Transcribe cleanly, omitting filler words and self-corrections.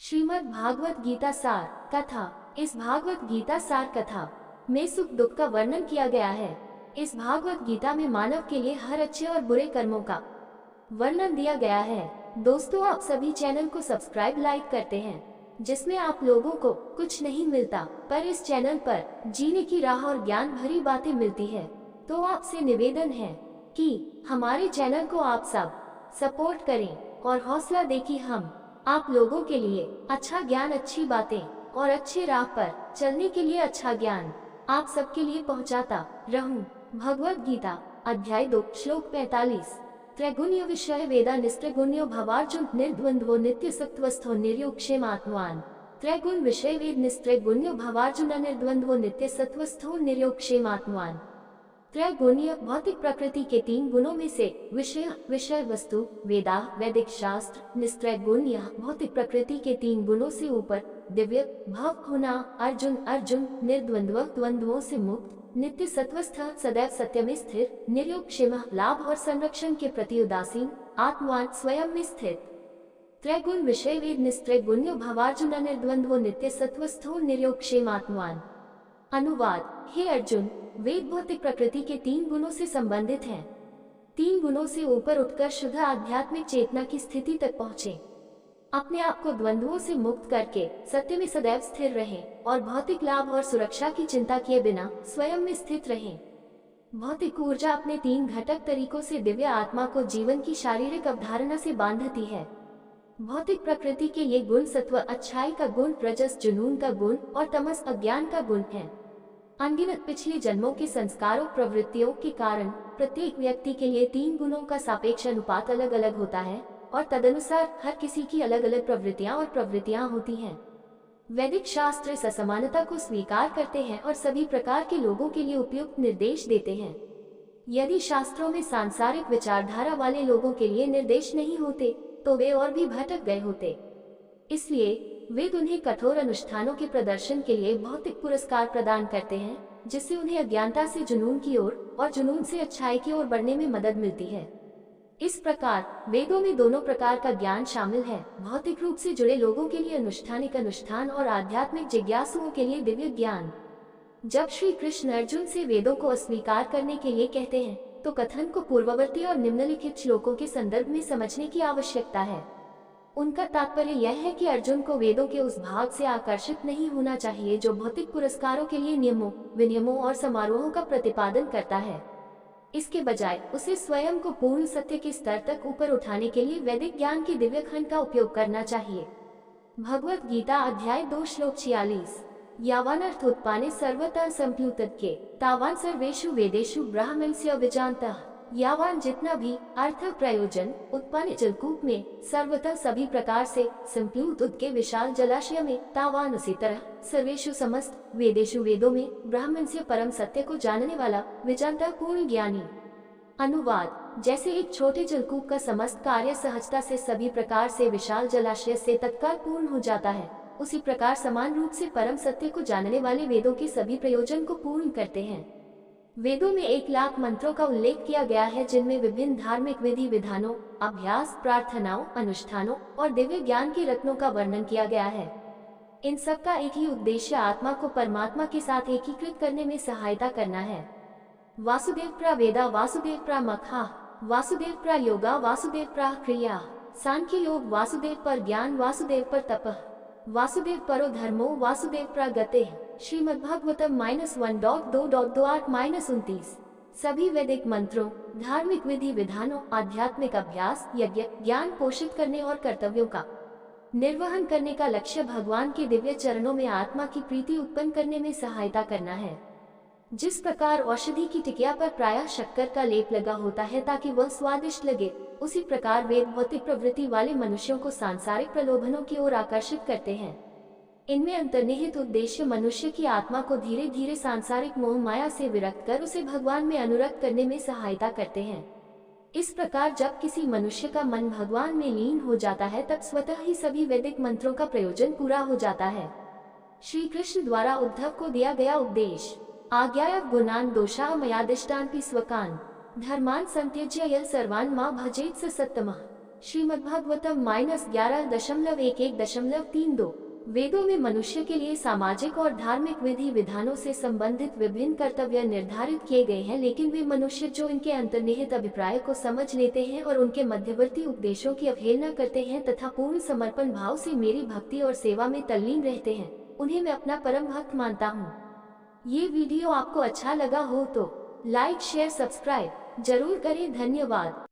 श्रीमद् भागवत गीता सार कथा। इस भागवत गीता सार कथा में सुख दुख का वर्णन किया गया है। इस भागवत गीता में मानव के लिए हर अच्छे और बुरे कर्मों का वर्णन दिया गया है। दोस्तों, आप सभी चैनल को सब्सक्राइब लाइक करते हैं, जिसमें आप लोगों को कुछ नहीं मिलता, पर इस चैनल पर जीने की राह और ज्ञान भरी बातें मिलती है। तो आपसे निवेदन है कि हमारे चैनल को आप सब सपोर्ट करें और हौसला दें कि हम आप लोगों के लिए अच्छा ज्ञान, अच्छी बातें और अच्छे राह पर चलने के लिए अच्छा ज्ञान आप सबके लिए पहुंचाता रहूं। भगवत गीता अध्याय 2 श्लोक 45। त्रैगुण्य विषय वेदा निस्त्रगुण्यो भवार्जुन निर्द्वंद्वो नित्य सत्वस्थो निर्योक्षेमात्मान। त्रैगुण विषय वेद निस्त्रगुण्यो भवार्जुन निर्द्वंद्वो नित्य सत्वस्थो निर्योक्षेमात्मान। त्रैगुण्य भौतिक प्रकृति के 3 गुणों में से विषय वस्तु वेदा वैदिक शास्त्र, निस्त्रगुण्य भौतिक प्रकृति के 3 गुणों से ऊपर दिव्य भव होना, अर्जुन निर्द्वंद्व द्वंद्वों से मुक्त, नित्य सत्वस्थ सदैव सत्य में स्थिर, निर्योक्षेम लाभ और संरक्षण के प्रति उदासीन, आत्मवान स्वयं में स्थित। त्रैगुण विषय वेद निस्त्रगुण्यो भवार्जुन निर्द्वंद्वो नित्य सत्वस्थो निर्योक्षेम आत्मवान। अनुवाद। हे अर्जुन, वेद भौतिक प्रकृति के 3 गुणों से संबंधित हैं। 3 गुणों से ऊपर उठकर शुद्ध आध्यात्मिक चेतना की स्थिति तक पहुँचे। अपने आप को द्वंद्वों से मुक्त करके सत्य में सदैव स्थिर रहें और भौतिक लाभ और सुरक्षा की चिंता किए बिना स्वयं में स्थित रहें। भौतिक ऊर्जा अपने 3 घटक तरीकों से दिव्य आत्मा को जीवन की शारीरिक अवधारणा से बांधती है। भौतिक प्रकृति के ये गुण सत्व अच्छाई का गुण, रजस जुनून का गुण और तमस अज्ञान का गुण है। अनगिनत पिछले जन्मों के संस्कारों प्रवृत्तियों के कारण प्रत्येक व्यक्ति के लिए 3 गुणों का सापेक्ष अनुपात अलग अलग होता है और तदनुसार हर किसी की अलग अलग प्रवृत्तियां होती हैं। वैदिक शास्त्र इस असमानता को स्वीकार करते हैं और सभी प्रकार के लोगों के लिए उपयुक्त निर्देश देते हैं। यदि शास्त्रों में सांसारिक विचारधारा वाले लोगों के लिए निर्देश नहीं होते तो वे और भी भटक गए होते। इसलिए वेद उन्हें कठोर अनुष्ठानों के प्रदर्शन के लिए भौतिक पुरस्कार प्रदान करते हैं, जिससे उन्हें अज्ञानता से जुनून की ओर और जुनून से अच्छाई की ओर बढ़ने में मदद मिलती है। इस प्रकार वेदों में दोनों प्रकार का ज्ञान शामिल है। भौतिक रूप से जुड़े लोगों के लिए अनुष्ठानिक अनुष्ठान और आध्यात्मिक जिज्ञासुओं के लिए दिव्य ज्ञान। जब श्री कृष्ण अर्जुन से वेदों को अस्वीकार करने के लिए कहते हैं तो कथन को पूर्ववर्ती और निम्नलिखित श्लोकों के संदर्भ में समझने की आवश्यकता है। उनका तात्पर्य यह है कि अर्जुन को वेदों के उस भाग से आकर्षित नहीं होना चाहिए जो भौतिक पुरस्कारों के लिए नियमों, विनियमों और समारोहों का प्रतिपादन करता है। इसके बजाय उसे स्वयं को पूर्ण सत्य के स्तर तक ऊपर उठाने के लिए वैदिक ज्ञान के दिव्य खंड का उपयोग करना चाहिए। भगवत गीता अध्याय 2 श्लोक 46। यावान अर्थ उत्पाने सर्वतः संप्लुतज्ञ तावान सर्वेषु वेदेषु ब्राह्मणस्य विजानतः। यावान जितना भी अर्थ प्रयोजन उत्पन्न जलकूप में सर्वतः सभी प्रकार से संप्लुत के विशाल जलाशय में, तावान उसी तरह सर्वेषु समस्त वेदेषु वेदों में ब्राह्मण से परम सत्य को जानने वाला विजानता पूर्ण ज्ञानी। अनुवाद। जैसे एक छोटे जलकूप का समस्त कार्य सहजता से सभी प्रकार से विशाल जलाशय से तत्काल पूर्ण हो जाता है, उसी प्रकार समान रूप से परम सत्य को जानने वाले वेदों के सभी प्रयोजन को पूर्ण करते हैं। वेदों में 1 लाख मंत्रों का उल्लेख किया गया है, जिनमें विभिन्न धार्मिक विधि विधानों, अभ्यास, प्रार्थनाओं, अनुष्ठानों और दिव्य ज्ञान के रत्नों का वर्णन किया गया है। इन सब का एक ही उद्देश्य आत्मा को परमात्मा के साथ एकीकृत करने में सहायता करना है। वासुदेव प्रा वेदा वासुदेव प्रा मखा वासुदेव प्रा योगा वासुदेव प्रा क्रिया। सांख्य योग वासुदेव पर ज्ञान वासुदेव पर तपः वासुदेव परो धर्मो वासुदेव प्रा गतेः। श्रीमद्भागवतम -1.2.28-29। सभी वैदिक मंत्रों, धार्मिक विधि विधानों, आध्यात्मिक अभ्यास, यज्ञ, ज्ञान पोषित करने और कर्तव्यों का निर्वहन करने का लक्ष्य भगवान के दिव्य चरणों में आत्मा की प्रीति उत्पन्न करने में सहायता करना है। जिस प्रकार औषधि की टिकिया पर प्रायः शक्कर का लेप लगा होता है ताकि वह स्वादिष्ट लगे, उसी प्रकार वेद भौतिक प्रवृत्ति वाले मनुष्यों को सांसारिक प्रलोभनों की ओर आकर्षित करते हैं। इनमें अंतर्निहित उद्देश्य मनुष्य की आत्मा को धीरे धीरे सांसारिक मोह माया से विरक्त कर उसे भगवान में अनुरक्त करने में सहायता करते हैं। इस प्रकार जब किसी मनुष्य का मन भगवान में लीन हो जाता है तब स्वतः ही सभी वैदिक मंत्रों का प्रयोजन पूरा हो जाता है। श्री कृष्ण द्वारा उद्धव को दिया गया उपदेश। आज्ञाया गुणान दोषा मयादिष्टान स्वकान धर्मान संत्यज्य यः सर्वान् मा भजेत स सत्तमः। श्रीमद्भागवतम -11.11.32। वेदों में मनुष्य के लिए सामाजिक और धार्मिक विधि विधानों से संबंधित विभिन्न कर्तव्य निर्धारित किए गए हैं, लेकिन वे मनुष्य जो इनके अंतर्निहित अभिप्राय को समझ लेते हैं और उनके मध्यवर्ती उपदेशों की अवहेलना करते हैं तथा पूर्ण समर्पण भाव से मेरी भक्ति और सेवा में तल्लीन रहते हैं, उन्हें मैं अपना परम भक्त मानता हूँ। ये वीडियो आपको अच्छा लगा हो तो लाइक शेयर सब्सक्राइब जरूर करें। धन्यवाद।